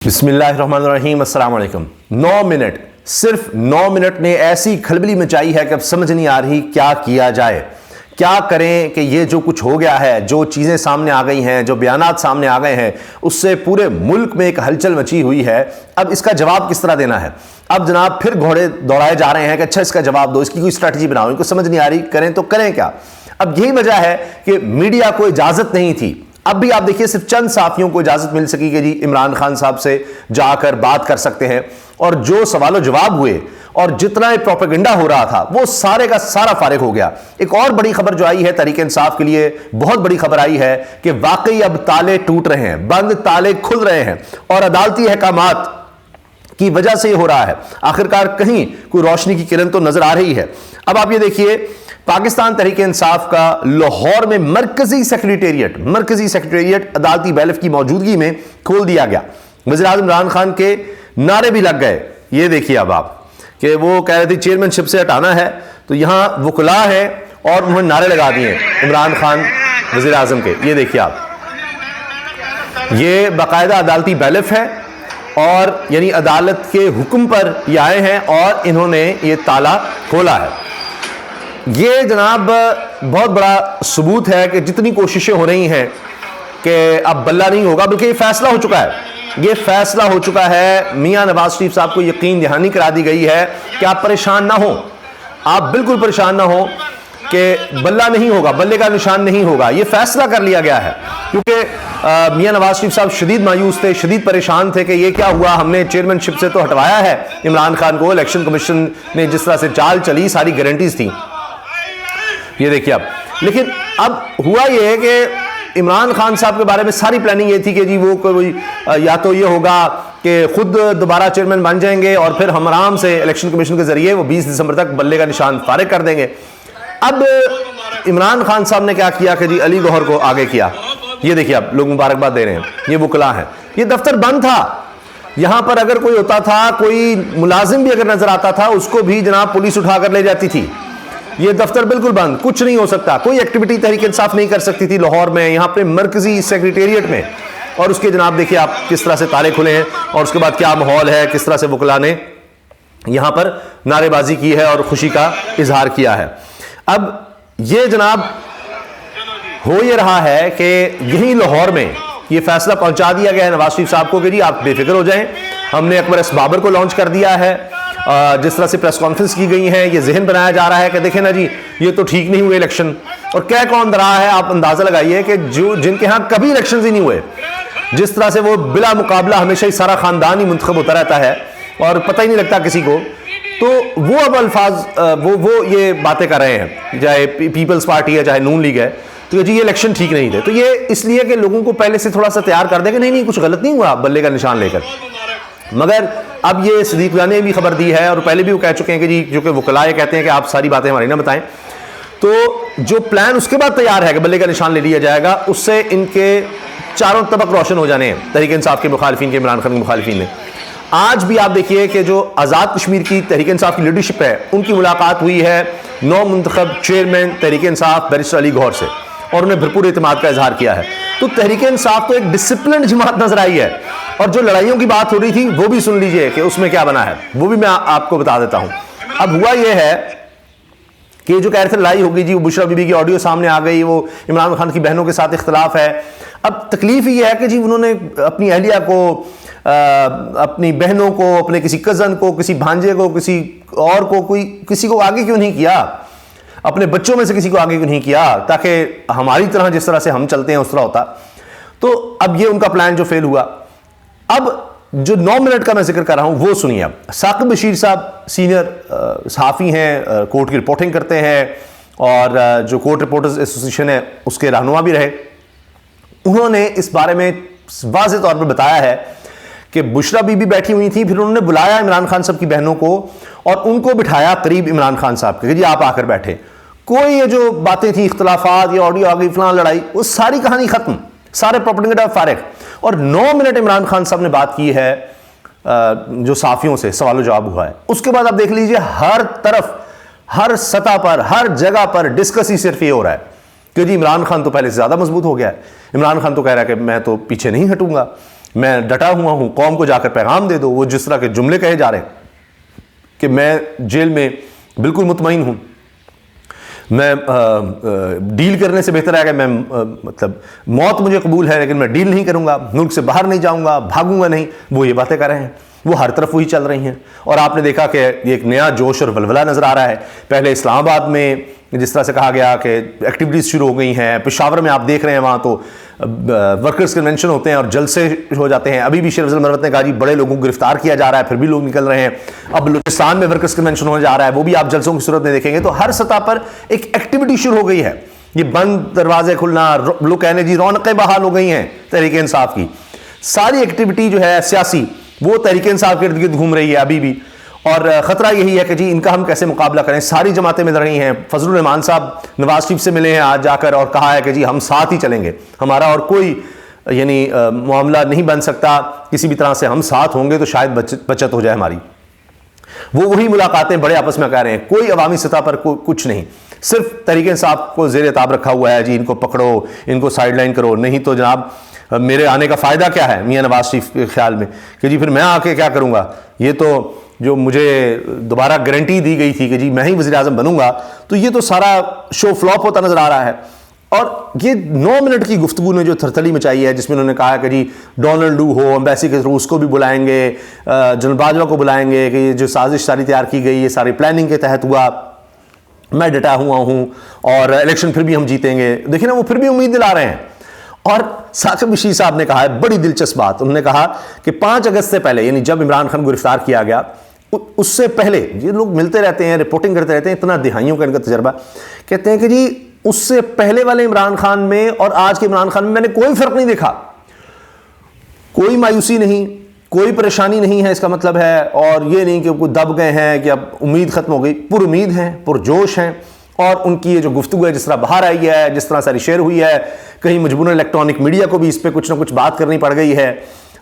बिस्मिल्लाहिर्रहमानिर्रहीम, अस्सलाम वालेकुम। 9 मिनट, सिर्फ 9 मिनट ने ऐसी खलबली मचाई है कि अब समझ नहीं आ रही क्या किया जाए, क्या करें कि ये जो कुछ हो गया है, जो चीज़ें सामने आ गई हैं, जो बयानात सामने आ गए हैं, उससे पूरे मुल्क में एक हलचल मची हुई है। अब इसका जवाब किस तरह देना है? अब जनाब फिर घोड़े दौड़ाए जा रहे हैं कि अच्छा इसका जवाब दो, इसकी कोई स्ट्रैटेजी बनाओ। इनको समझ नहीं आ रही, करें तो करें क्या। अब यही वजह है कि मीडिया को इजाज़त नहीं थी। अब भी आप देखिए सिर्फ चंद साथियों को इजाजत मिल सकी कि जी इमरान खान साहब से जाकर बात कर सकते हैं, और जो सवालों जवाब हुए और जितना प्रोपेगेंडा हो रहा था वो सारे का सारा फारिग हो गया। एक और बड़ी खबर जो आई है तहरीक इंसाफ के लिए, बहुत बड़ी खबर आई है कि वाकई अब ताले टूट रहे हैं, बंद ताले खुल रहे हैं और अदालती अहकामात की वजह से हो रहा है। आखिरकार कहीं कोई रोशनी की किरण तो नजर आ रही है। अब आप ये देखिए, पाकिस्तान तहरीक इंसाफ का लाहौर में मरकजी सेक्रेटेरिएट अदालती बैलफ की मौजूदगी में खोल दिया गया। वज़ीर-ए-आज़म इमरान खान के नारे भी लग गए। ये देखिए अब आप कि वो कह रहे थे चेयरमैनशिप से हटाना है, तो यहां वकला है और उन्होंने नारे लगा दिए इमरान खान वज़ीर-ए-आज़म के। ये देखिए आप, ये बाकायदा अदालती बैलफ है और यानी अदालत के हुक्म पर ये आए हैं और इन्होंने ये ताला खोला है। ये जनाब बहुत बड़ा सबूत है कि जितनी कोशिशें हो रही हैं कि अब बल्ला नहीं होगा, बल्कि ये फैसला हो चुका है। ये फैसला हो चुका है। मियां नवाज शरीफ साहब को यकीन दहानी करा दी गई है कि आप परेशान ना हो, आप बिल्कुल परेशान ना हो कि बल्ला नहीं होगा, बल्ले का निशान नहीं होगा। ये फैसला कर लिया गया है क्योंकि मियां नवाज शरीफ साहब शदीद मायूस थे, शदीद परेशान थे कि ये क्या हुआ, हमने चेयरमैनशिप से तो हटवाया है इमरान खान को, इलेक्शन कमीशन ने जिस तरह से चाल चली सारी गारंटीज थी। ये देखिए अब, लेकिन अब हुआ ये है कि इमरान खान साहब के बारे में सारी प्लानिंग ये थी कि जी वो कोई या तो ये होगा कि खुद दोबारा चेयरमैन बन जाएंगे और फिर हम आराम से इलेक्शन कमीशन के जरिए वो 20 दिसंबर तक बल्ले का निशान फारिग कर देंगे। अब इमरान खान साहब ने क्या किया कि जी अली गौहर को आगे किया। ये देखिए अब लोग मुबारकबाद दे रहे हैं, ये वकला है। ये दफ्तर बंद था, यहां पर अगर कोई होता था, कोई मुलाजिम भी अगर नजर आता था, उसको भी जनाब पुलिस उठाकर ले जाती थी। ये दफ्तर बिल्कुल बंद, कुछ नहीं हो सकता, कोई एक्टिविटी तहरीक इंसाफ नहीं कर सकती थी लाहौर में, यहाँ पे मरकजी सेक्रेटेरिएट में। और उसके जनाब देखिए आप किस तरह से ताले खुले हैं और उसके बाद क्या माहौल है, किस तरह से वकला ने यहाँ पर नारेबाजी की है और खुशी का इजहार किया है। अब ये जनाब हो ये रहा है कि यही लाहौर में ये फैसला पहुंचा दिया गया है नवाज शरीफ साहब को कि जी आप बेफिक्र हो जाएं, हमने अकबर एस बाबर को लॉन्च कर दिया है। जिस तरह से प्रेस कॉन्फ्रेंस की गई है, ये जहन बनाया जा रहा है कि देखें ना जी ये तो ठीक नहीं हुए इलेक्शन, और क्या कौन रहा है आप अंदाजा लगाइए कि जो जिनके यहाँ कभी इलेक्शन ही नहीं हुए, जिस तरह से वो बिला मुकाबला हमेशा ही सारा खानदान ही मुंतखब होता रहता है और पता ही नहीं लगता किसी को, तो वो अब अल्फाज वो ये बातें कर रहे हैं, चाहे पीपल्स पार्टी है चाहे नून लीग है, तो जी ये इलेक्शन ठीक नहीं थे। तो ये इसलिए कि लोगों को पहले से थोड़ा सा तैयार कर दें कि नहीं कुछ गलत नहीं हुआ बल्ले का निशान लेकर। मगर अब ये सदीक ने भी खबर दी है और पहले भी वो कह चुके हैं कि जी जो कि वकलाए कहते हैं कि आप सारी बातें हमारी ना बताएं, तो जो प्लान उसके बाद तैयार है कि बल्ले का निशान ले लिया जाएगा, उससे इनके चारों तबक रोशन हो जाने हैं तहरीक इंसाफ के मुखालिफिन के, इमरान खान के मुखालिफिन ने। आज भी आप देखिए कि जो आज़ाद कश्मीर की तहरीक इंसाफ की लीडरशिप है, उनकी मुलाकात हुई है नौ मुंतखब चेयरमैन तहरीक इंसाफ बैरिस्टर अली गौहर से और उन्हें भरपूर इत्मीनान का इजहार किया है। तो तहरीक इंसाफ तो एक डिसिप्लिन जमात नजर आई है। और जो लड़ाइयों की बात हो रही थी वो भी सुन लीजिए कि उसमें क्या बना है, वो भी मैं आपको बता देता हूं। अब हुआ यह है कि जो कह रहे थे लड़ाई होगी जी, वो बुशरा बीबी की ऑडियो सामने आ गई, वो इमरान खान की बहनों के साथ इख्तलाफ है। अब तकलीफ ये है कि जी उन्होंने अपनी अहलिया को, अपनी बहनों को, अपने किसी कजन को, किसी भांजे को, किसी और को, कोई किसी को आगे क्यों नहीं किया, अपने बच्चों में से किसी को आगे क्यों नहीं किया, ताकि हमारी तरह जिस तरह से हम चलते हैं उस तरह होता। तो अब ये उनका प्लान जो फेल हुआ। अब जो 9 मिनट का मैं जिक्र कर रहा हूं वो सुनिए। अब साकिब बशीर साहब सीनियर सहाफ़ी हैं, कोर्ट की रिपोर्टिंग करते हैं और जो कोर्ट रिपोर्टर्स एसोसिएशन है उसके रहनुमा भी रहे। उन्होंने इस बारे में वाज़ेह तौर पर बताया है कि बुशरा बीबी बैठी हुई थी, फिर उन्होंने बुलाया इमरान खान साहब की बहनों को और उनको बिठाया करीब इमरान खान साहब के, जी आप आकर बैठे। कोई ये जो बातें थी, इख्तलाफात, ये ऑडियो आ गई, फलां लड़ाई, वो सारी कहानी खत्म, सारे प्रोपेगेंडा फारिग। और 9 मिनट इमरान खान साहब ने बात की है जो साफियों से सवाल जवाब हुआ है। उसके बाद आप देख लीजिए हर तरफ, हर सतह पर, हर जगह पर डिस्कस ही सिर्फ ये हो रहा है कि जी इमरान खान तो पहले से ज्यादा मजबूत हो गया है। इमरान खान तो कह रहा है कि मैं तो पीछे नहीं हटूंगा। मैं डटा हुआ हूँ, कौम को जाकर पैगाम दे दो। वो जिस तरह के जुमले कहे जा रहे हैं कि मैं जेल में बिल्कुल मुतमईन हूँ, मैं डील करने से बेहतर है कि मैं मतलब मौत मुझे कबूल है लेकिन मैं डील नहीं करूँगा, मुल्क से बाहर नहीं जाऊँगा, भागूंगा नहीं, वो ये बातें कर रहे हैं। वो हर तरफ वही चल रही हैं। और आपने देखा कि ये एक नया जोश और वलवला नज़र आ रहा है। पहले इस्लामाबाद में जिस तरह से कहा गया कि एक्टिविटीज़ शुरू हो गई हैं, पेशावर में आप देख रहे हैं वहाँ तो वर्कर्स कन्वेंशन होते हैं और जलसे हो जाते हैं। अभी भी शेर अफजल मरवत ने कहा जी बड़े लोगों को गिरफ्तार किया जा रहा है, फिर भी लोग निकल रहे हैं। अब बलूचिस्तान में वर्कर्स कन्वेंशन होने जा रहा है, वो भी आप जलसों की सूरत में देखेंगे। तो हर सतह पर एक एक्टिविटी शुरू हो गई है। ये बंद दरवाजे खुलना, लोग कहने जी रौनकें बहाल हो गई हैं तहरीक इंसाफ की। सारी एक्टिविटी जो है सियासी वो तहरीक इंसाफ के इर्द गिर्द घूम रही है अभी भी। और ख़तरा यही है कि जी इनका हम कैसे मुकाबला करें। सारी जमातें मिल रही हैं। फजलुर रहमान साहब नवाज शरीफ से मिले हैं आज जाकर और कहा है कि जी हम साथ ही चलेंगे, हमारा और कोई यानी मामला नहीं बन सकता, किसी भी तरह से हम साथ होंगे तो शायद बचत हो जाए हमारी। वो वही मुलाकातें बड़े आपस में कह रहे हैं, कोई अवामी सतह पर कुछ नहीं, सिर्फ तहरीक इंसाफ को ज़ेर ताब रखा हुआ है जी इनको पकड़ो, इनको साइडलाइन करो, नहीं तो जनाब मेरे आने का फ़ायदा क्या है मियाँ नवाज शरीफ के ख्याल में कि जी फिर मैं आके क्या करूँगा। ये तो जो मुझे दोबारा गारंटी दी गई थी कि जी मैं ही वज़ीर आज़म बनूंगा, तो ये तो सारा शो फ्लॉप होता नज़र आ रहा है। और ये 9 मिनट की गुफ्तगू ने जो थरथली मचाई है, जिसमें उन्होंने कहा कि जी डोनाल्ड डू हो एम्बेसी के थ्रू उसको भी बुलाएंगे, जनरल बाजवा को बुलाएंगे कि ये जो साजिश सारी तैयार की गई ये सारी प्लानिंग के तहत हुआ, मैं डटा हुआ हूँ और इलेक्शन फिर भी हम जीतेंगे। देखिए ना, वो फिर भी उम्मीद दिला रहे हैं। और साकिब बशीर साहब ने कहा है बड़ी दिलचस्प बात, उन्होंने कहा कि 5 अगस्त से पहले यानी जब इमरान खान को गिरफ्तार किया गया उससे पहले, ये लोग मिलते रहते हैं, रिपोर्टिंग करते रहते हैं, इतना दिहाइयों का इनका तजर्बा, कहते हैं कि जी उससे पहले वाले इमरान खान में और आज के इमरान खान में मैंने कोई फर्क नहीं देखा, कोई मायूसी नहीं, कोई परेशानी नहीं है इसका मतलब है। और ये नहीं कि कोई दब गए हैं कि अब उम्मीद खत्म हो गई, पुरुमीद हैं, पुरजोश हैं। और उनकी ये जो गुफ्तगू है जिस तरह बाहर आई है, जिस तरह सारी शेयर हुई है, कहीं मजबूरन इलेक्ट्रॉनिक मीडिया को भी इस पर कुछ ना कुछ बात करनी पड़ गई है।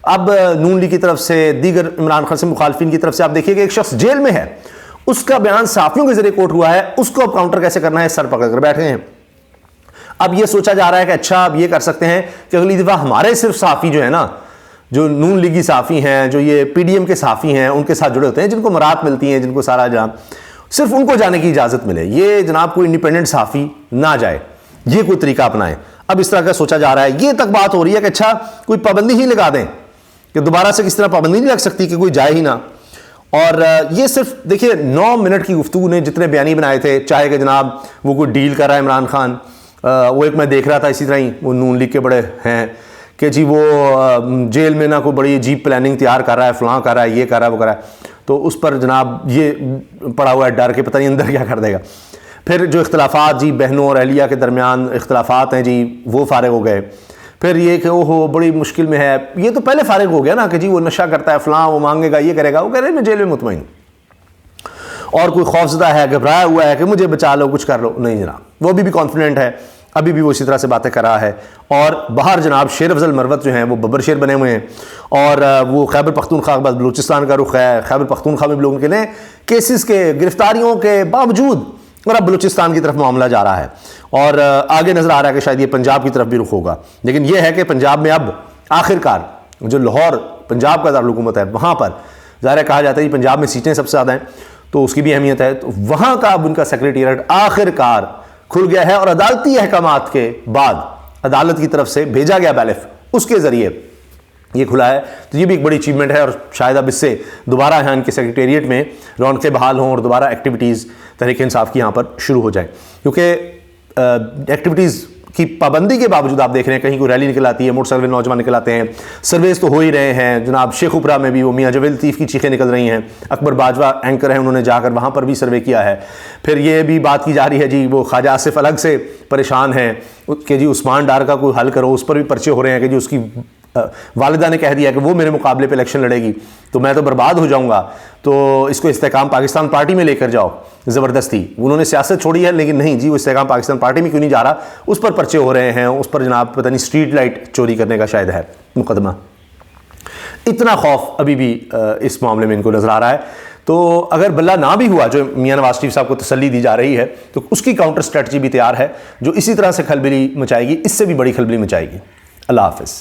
अब नून लीग की तरफ से, दीगर इमरान खान से मुखालफिन की तरफ से आप देखिए कि एक शख्स जेल में है, उसका बयान साफियों के जरिए कोर्ट हुआ है, उसको अब काउंटर कैसे करना है सर पकड़ कर बैठे हैं। अब ये सोचा जा रहा है कि अच्छा अब ये कर सकते हैं कि अगली दफा हमारे सिर्फ साफी जो है ना, जो नून लीगी साफी हैं, जो ये पीडीएम के साफी हैं, उनके साथ जुड़े होते हैं, जिनको मरात मिलती हैं, जिनको सारा जनाब सिर्फ उनको जाने की इजाजत मिले, ये जनाब कोई इंडिपेंडेंट साफी ना जाए, ये कोई तरीका अपनाएं। अब इस तरह का सोचा जा रहा है। ये तक बात हो रही है कि अच्छा कोई पाबंदी ही लगा दें कि दोबारा से किस तरह पाबंदी नहीं लग सकती कि कोई जाए ही ना। और ये सिर्फ देखिए 9 मिनट की गुफ्तगू ने जितने बयानी बनाए थे, चाहे कि जनाब वो कोई डील कर रहा है इमरान खान, वो एक मैं देख रहा था इसी तरह ही, वो नून लीग के बड़े हैं कि जी वो जेल में ना कोई बड़ी अजीब प्लानिंग तैयार कर रहा है, फलां कर रहा है, ये कर रहा है, वो कर रहा है, तो उस पर जनाब ये पड़ा हुआ है डर के पता नहीं अंदर क्या कर देगा। फिर जो इख्तलाफात जी बहनों और अहलिया के दरमियान इख्तलाफात हैं जी वो फारिग हो गए। फिर ये कि ओहो बड़ी मुश्किल में है, ये तो पहले फारिग हो गया ना कि जी वो नशा करता है, फलां वो मांगेगा, ये करेगा, वो कह रहे मैं जेल में मुतमईन, और कोई खौफजदा है, घबराया हुआ है कि मुझे बचा लो, कुछ कर लो, नहीं जनाब, वो अभी भी कॉन्फिडेंट है, अभी भी वो इसी तरह से बातें कर रहा है। और बाहर जनाब शेर अफजल मरवत जो हैं वो बब्बर शेर बने हुए हैं, और वो खैबर पख्तूनख्वा के बाद बलूचिस्तान का रुख है, खैबर पख्तूनख्वा में भी लोगों के लिए केसेस के गिरफ्तारियों के बावजूद और अब बलूचिस्तान की तरफ मामला जा रहा है, और आगे नजर आ रहा है कि शायद ये पंजाब की तरफ भी रुख होगा। लेकिन यह है कि पंजाब में अब आखिरकार जो लाहौर पंजाब का दारुल-हुकूमत है, वहाँ पर ज़ाहिर कहा जाता है कि पंजाब में सीटें सबसे ज़्यादा हैं, तो उसकी भी अहमियत है। तो वहाँ का अब उनका सेक्रेटेरिएट आखिरकार खुल गया है, और अदालती अहकामात के बाद अदालत की तरफ से भेजा गया बैलेफ, उसके ज़रिए ये खुला है। तो ये भी एक बड़ी अचीवमेंट है, और शायद अब इससे दोबारा यहाँ इनके सेक्रेटेरिएट में रौनकें बहाल हों और दोबारा एक्टिविटीज़ तहरीक इंसाफ की यहाँ पर शुरू हो जाएं। क्योंकि एक्टिविटीज़ की पाबंदी के बावजूद आप देख रहे हैं कहीं कोई रैली निकल आती है, मोटरसाइकिल नौजवान निकल आते हैं, सर्वेज तो हो ही रहे हैं। जनाब शेखुपुरा में भी वो मियाँ जवेद लतीफ़ की चीखें निकल रही हैं, अकबर बाजवा एंकर हैं, उन्होंने जाकर वहाँ पर भी सर्वे किया है। फिर ये भी बात की जा रही है जी वो ख्वाजा आसिफ अलग से परेशान हैं कि जी उस्मान डार का कोई हल करो, उस पर भी पर्चे हो रहे हैं कि जी उसकी वालिदा ने कह दिया कि वो मेरे मुकाबले पे इलेक्शन लड़ेगी तो मैं तो बर्बाद हो जाऊंगा, तो इसको इस्तेकाम पाकिस्तान पार्टी में लेकर जाओ ज़बरदस्ती। उन्होंने सियासत छोड़ी है, लेकिन नहीं जी वो इस्तेकाम पाकिस्तान पार्टी में क्यों नहीं जा रहा, उस पर पर्चे हो रहे हैं, उस पर जनाब पता नहीं स्ट्रीट लाइट चोरी करने का शायद है मुकदमा। इतना खौफ अभी भी इस मामले में इनको नज़र आ रहा है। तो अगर बल्ला ना भी हुआ, जो मियाँ नवाज शरीफ साहब को तसल्ली दी जा रही है, तो उसकी काउंटर स्ट्रेटजी भी तैयार है जो इसी तरह से खलबली मचाएगी, इससे भी बड़ी खलबली मचाएगी। अल्लाह हाफ़िज़।